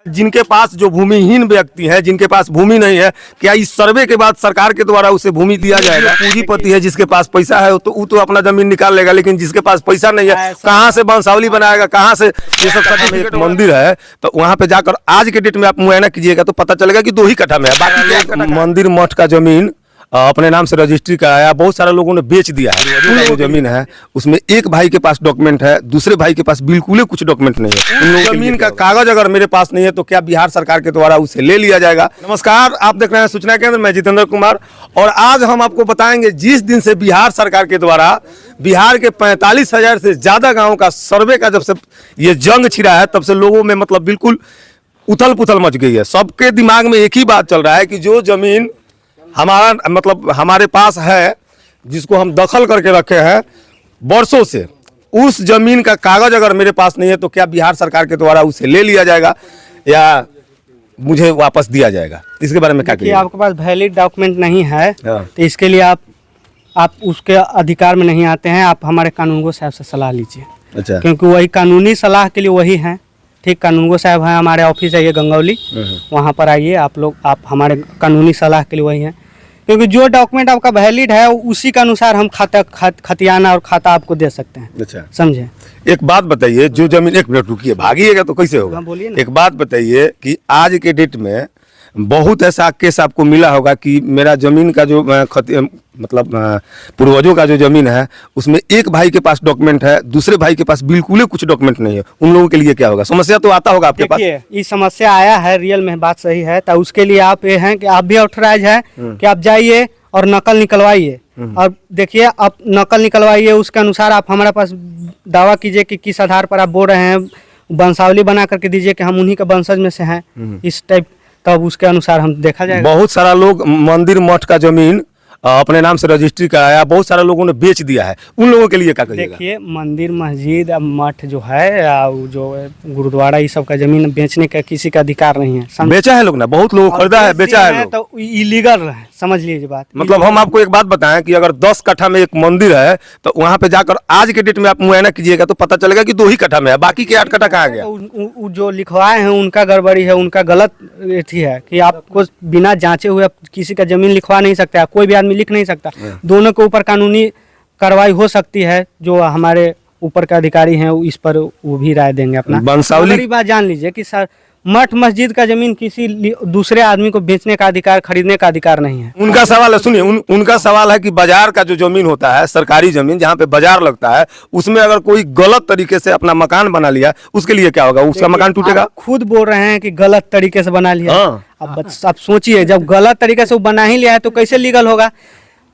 जिनके पास जो भूमिहीन व्यक्ति है, जिनके पास भूमि नहीं है, क्या इस सर्वे के बाद सरकार के द्वारा उसे भूमि दिया जाएगा? पूंजीपति है, जिसके पास पैसा है तो वो तो अपना जमीन निकाल लेगा, लेकिन जिसके पास पैसा नहीं है कहाँ से वंशावली बनाएगा, कहाँ से ये सब सर्टिफिकेट? मंदिर है तो वहाँ पे जाकर आज के डेट में आप मुआयना कीजिएगा तो पता चलेगा कि 2 ही कट्ठा में है, बाकी मंदिर मठ का जमीन अपने नाम से रजिस्ट्री कराया, बहुत सारे लोगों ने बेच दिया है। उन लोगों की जमीन है, उसमें एक भाई के पास डॉक्यूमेंट है, दूसरे भाई के पास बिल्कुल कुछ डॉक्यूमेंट नहीं है। उन लोगों जमीन का कागज अगर मेरे पास नहीं है तो क्या बिहार सरकार के द्वारा उसे ले लिया जाएगा? नमस्कार, आप देख रहे हैं सूचना केंद्र, मैं जितेंद्र कुमार, और आज हम आपको बताएंगे जिस दिन से बिहार सरकार के द्वारा बिहार के 45,000 से ज्यादा गाँव का सर्वे का जब से ये जंग छिड़ा है, तब से लोगों में मतलब बिल्कुल उथल पुथल मच गई है। सबके दिमाग में एक ही बात चल रहा है कि जो जमीन हमारा मतलब हमारे पास है, जिसको हम दखल करके रखे हैं वर्षों से, उस जमीन का कागज अगर मेरे पास नहीं है तो क्या बिहार सरकार के द्वारा उसे ले लिया जाएगा या मुझे वापस दिया जाएगा? इसके बारे में क्या कहिए? आपके पास वैलिड डॉक्यूमेंट नहीं है तो इसके लिए आप उसके अधिकार में नहीं आते हैं। आप हमारे कानूनगो साहब से सलाह लीजिए। अच्छा। क्योंकि वही कानूनी सलाह के लिए वही हैं। ठीक, कानूनगो साहब हैं, हमारे ऑफिस है ये गंगौली, वहाँ पर आइए आप लोग, आप हमारे कानूनी सलाह के लिए वही हैं। क्योंकि जो डॉक्यूमेंट आपका वैलिड है उसी के अनुसार हम खतियाना और खाता आपको दे सकते हैं। अच्छा, समझे? एक बात बताइए, जो जमीन, एक मिनट रुकिए, भागिएगा तो कैसे होगा? बोलिए। एक बात बताइए कि आज के डेट में बहुत ऐसा केस आपको मिला होगा कि मेरा जमीन का जो मतलब पूर्वजों का जो जमीन है उसमें एक भाई के पास डॉक्यूमेंट है, दूसरे भाई के पास बिल्कुल कुछ डॉक्यूमेंट नहीं है। उन लोगों के लिए क्या होगा? समस्या तो आता होगा आपके पास। ये समस्या आया है, रियल में बात सही है, तो उसके लिए आप ये हैं कि आप भी ऑथराइज है कि आप जाइए और नकल निकलवाइए और देखिए, आप नकल निकलवाइए, उसके अनुसार आप हमारे पास दावा कीजिए कि किस आधार पर आप बोल रहे हैं, वंशावली बना करके दीजिए कि हम उन्हीं के वंशज में से हैं, इस टाइप, तब उसके अनुसार हम देखा जाएगा। बहुत सारा लोग मंदिर मठ का जमीन अपने नाम से रजिस्ट्री कराया, बहुत सारे लोगों ने बेच दिया है। उन लोगों के लिए क्या कहिएगा? देखिए, मंदिर मस्जिद मठ जो है, जो गुरुद्वारा, ये सब का जमीन बेचने का किसी का अधिकार नहीं है। बेचा है लोग ना, बहुत लोग खरीदा है, बेचा है लोग। तो इलीगल है, समझ लीजिए बात। मतलब हम आपको एक बात बताएं कि अगर 10 कट्ठा में एक मंदिर है तो वहाँ पे जाकर आज के डेट में आप मुआयना कीजिएगा तो पता चलेगा कि 2 ही कट्ठा में है, बाकी के 8 कट्ठा कहाँ गया? जो लिखवाए हैं उनका गड़बड़ी है, उनका गलत थी है कि आपको बिना जांचे हुए किसी का जमीन लिखवा नहीं सकता, कोई भी आदमी लिख नहीं सकता। दोनों के ऊपर कानूनी कार्रवाई हो सकती है, जो हमारे ऊपर के अधिकारी हैं इस पर वो भी राय देंगे अपना। वंशावली बात जान लीजिए कि सर, मठ मस्जिद का जमीन किसी दूसरे आदमी को बेचने का अधिकार, खरीदने का अधिकार नहीं है। उनका सवाल है, सुनिए, उनका सवाल है कि बाजार का जो जमीन होता है, सरकारी जमीन जहाँ पे बाजार लगता है, उसमें अगर कोई गलत तरीके से अपना मकान बना लिया, उसके लिए क्या होगा? उसका मकान टूटेगा? खुद बोल रहे हैं कि गलत तरीके से बना लिया। अब आप सोचिए, जब गलत तरीके से वो बना ही लिया है तो कैसे लीगल होगा?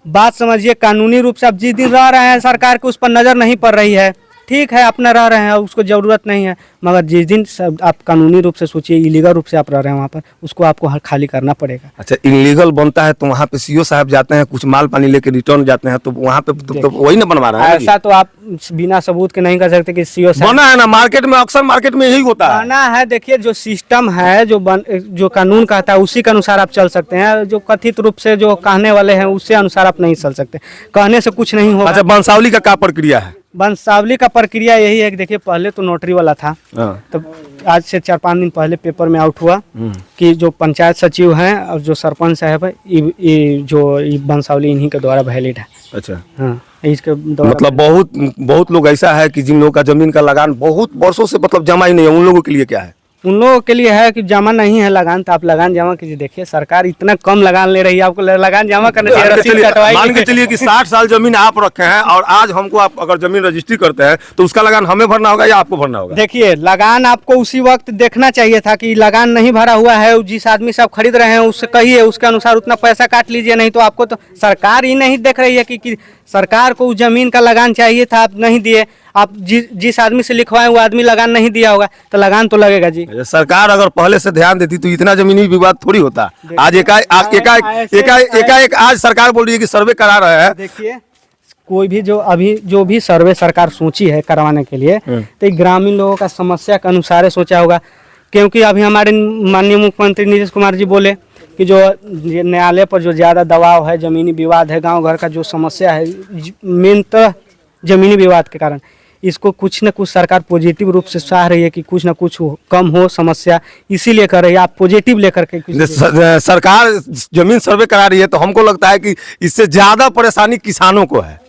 बात समझिए, कानूनी रूप से आप जिस दिन रह रहे हैं, सरकार को उस पर नजर नहीं पड़ रही है, ठीक है, अपना रह रहे हैं, उसको जरूरत नहीं है, मगर जिस दिन आप कानूनी रूप से सोचिए, इलीगल रूप से आप रह रहे हैं वहाँ पर, उसको आपको खाली करना पड़ेगा। अच्छा, इलीगल बनता है तो वहाँ पे सीओ साहब जाते हैं, कुछ माल पानी लेके रिटर्न जाते हैं, तो वहाँ पे तो वही ना बनवा रहा है। ऐसा तो आप बिना सबूत के नहीं कर सकते कि सीओ साहब बना है ना, मार्केट में अक्सर मार्केट में यही होता है। बना है। देखिए, जो सिस्टम है, जो कानून कहता है उसी के अनुसार आप चल सकते हैं। जो कथित रूप से जो कहने वाले हैं उससे अनुसार आप नहीं चल सकते, कहने से कुछ नहीं होगा। अच्छा, वंशावली का क्या प्रक्रिया है? वंशावली का प्रक्रिया यही है कि देखिए, पहले तो नोटरी वाला था, तो आज से 4-5 दिन पहले पेपर में आउट हुआ कि जो पंचायत सचिव हैं और जो सरपंच साहब है, जो वंशावली इन्हीं के द्वारा वैलिड है। अच्छा, हाँ, इसके मतलब बहुत लोग ऐसा है कि जिन लोगों का जमीन का लगान बहुत वर्षों से मतलब जमा ही नहीं है, उन लोगों के लिए क्या है? उन लोगों के लिए है कि जमा नहीं है लगान, तो आप लगान जमा कीजिए। देखिए, सरकार इतना कम लगान ले रही है, आपको लगान जमा करना चाहिए। मान के चलिए कि 60 साल जमीन आप रखे हैं और आज हमको आप अगर जमीन रजिस्ट्री करते हैं तो उसका लगान हमें भरना होगा या आपको भरना होगा? देखिए, लगान आपको उसी वक्त देखना चाहिए था कि लगान नहीं भरा हुआ है, जिस आदमी से आप खरीद रहे हैं उससे कहिए, उसके अनुसार उतना पैसा काट लीजिए। नहीं तो आपको तो सरकार ही नहीं देख रही है कि सरकार को उस जमीन का लगान चाहिए था, आप नहीं दिए। आप जिस आदमी से लिखवाए वो आदमी लगान नहीं दिया होगा तो लगान तो लगेगा जी। सरकार अगर पहले से ध्यान देती तो इतना जमीनी विवाद थोड़ी होता। आज एकाएक आज सरकार बोल रही है कि सर्वे करा रहे हैं। देखिए, कोई भी जो भी सर्वे सरकार सोची है करवाने के लिए, तो ग्रामीण लोगों का समस्या के अनुसार सोचा होगा। क्योंकि अभी हमारे माननीय मुख्यमंत्री नीतीश कुमार जी बोले कि जो न्यायालय पर जो ज़्यादा दबाव है, ज़मीनी विवाद है, गांव घर का जो समस्या है, मेन तो ज़मीनी विवाद के कारण, इसको कुछ न कुछ सरकार पॉजिटिव रूप से चाह रही है कि कुछ न कुछ कम हो समस्या, इसीलिए कर रही है। आप पॉजिटिव लेकर के कुछ सरकार जमीन सर्वे करा रही है तो हमको लगता है कि इससे ज्यादा परेशानी किसानों को है।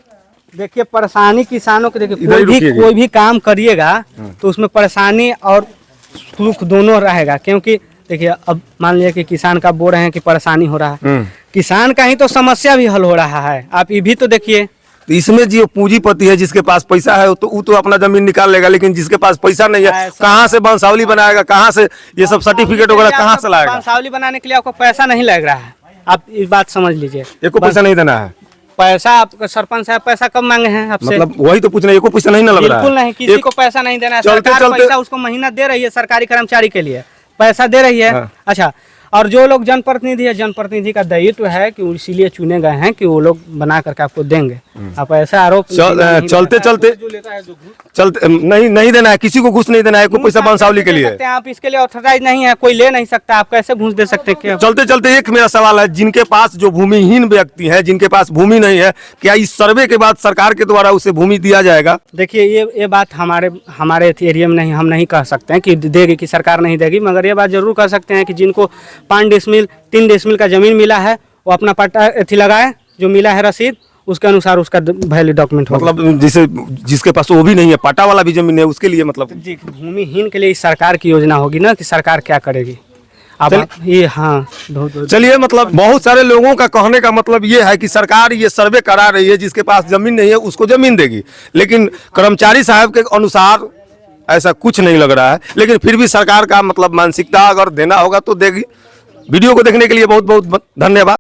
देखिए परेशानी किसानों को, देखिए इधर ही कोई भी काम करिएगा तो उसमें परेशानी और सुख दोनों रहेगा। क्योंकि देखिए अब मान लीजिए कि किसान का बोल रहे हैं कि परेशानी हो रहा है, किसान का ही तो समस्या भी हल हो रहा है। आप ये भी तो देखिए, तो इसमें जो पूंजीपति है जिसके पास पैसा है तो वो तो अपना जमीन निकाल लेगा, लेकिन जिसके पास पैसा नहीं है कहाँ से वंशावली बनाएगा, कहाँ से ये सब सर्टिफिकेट वगैरह कहाँ से लाएगा? वंशावली बनाने के लिए आपको पैसा नहीं लग रहा है, आप इस बात समझ लीजिए। एको पैसा नहीं देना है। पैसा आपका सरपंच साहब पैसा कब मांगे हैं आपसे? मतलब वही तो पूछना, एको पैसा नहीं ना लग रहा है। बिल्कुल नहीं, किसी को पैसा नहीं देना है। सरकार पैसा उसको महीना दे रही है, सरकारी कर्मचारी के लिए पैसा दे रही है। अच्छा, और जो लोग जनप्रतिनिधि है, जनप्रतिनिधि का दायित्व है कि इसीलिए चुने गए हैं कि वो लोग बना करके आपको देंगे। आप ऐसा आरोप चलते नहीं देना है, किसी को घूस नहीं देना है, कोई पैसा वंशावली के लिए आप इसके लिए ऑथराइज नहीं है, कोई ले नहीं सकता, आप कैसे घूस दे सकते हैं? चलते चलते एक मेरा सवाल है, जिनके पास जो भूमिहीन व्यक्ति है, जिनके पास भूमि नहीं है, क्या इस सर्वे के बाद सरकार के द्वारा उसे भूमि दिया जाएगा? देखिए ये बात हमारे एरिया में नहीं, हम नहीं कह सकते हैं कि देगी कि सरकार नहीं देगी, मगर ये बात जरूर कह सकते हैं कि जिनको 5 डेसिमिल 3 डेसिमिल का जमीन मिला है वो अपना पट्टा एथी लगाए, जो मिला है रसीद उसके अनुसार उसका वैलिड डॉक्यूमेंट होगा। मतलब जिसके पास वो भी नहीं है, पट्टा वाला भी जमीन है, उसके लिए मतलब जी भूमिहीन के लिए इस सरकार की योजना होगी ना कि सरकार क्या करेगी। अब ये हाँ चलिए, मतलब बहुत सारे लोगों का कहने का मतलब ये है कि सरकार ये सर्वे करा रही है, जिसके पास जमीन नहीं है उसको जमीन देगी, लेकिन कर्मचारी साहब के अनुसार ऐसा कुछ नहीं लग रहा है। लेकिन फिर भी सरकार का मतलब मानसिकता अगर देना होगा तो देगी। वीडियो को देखने के लिए बहुत बहुत धन्यवाद।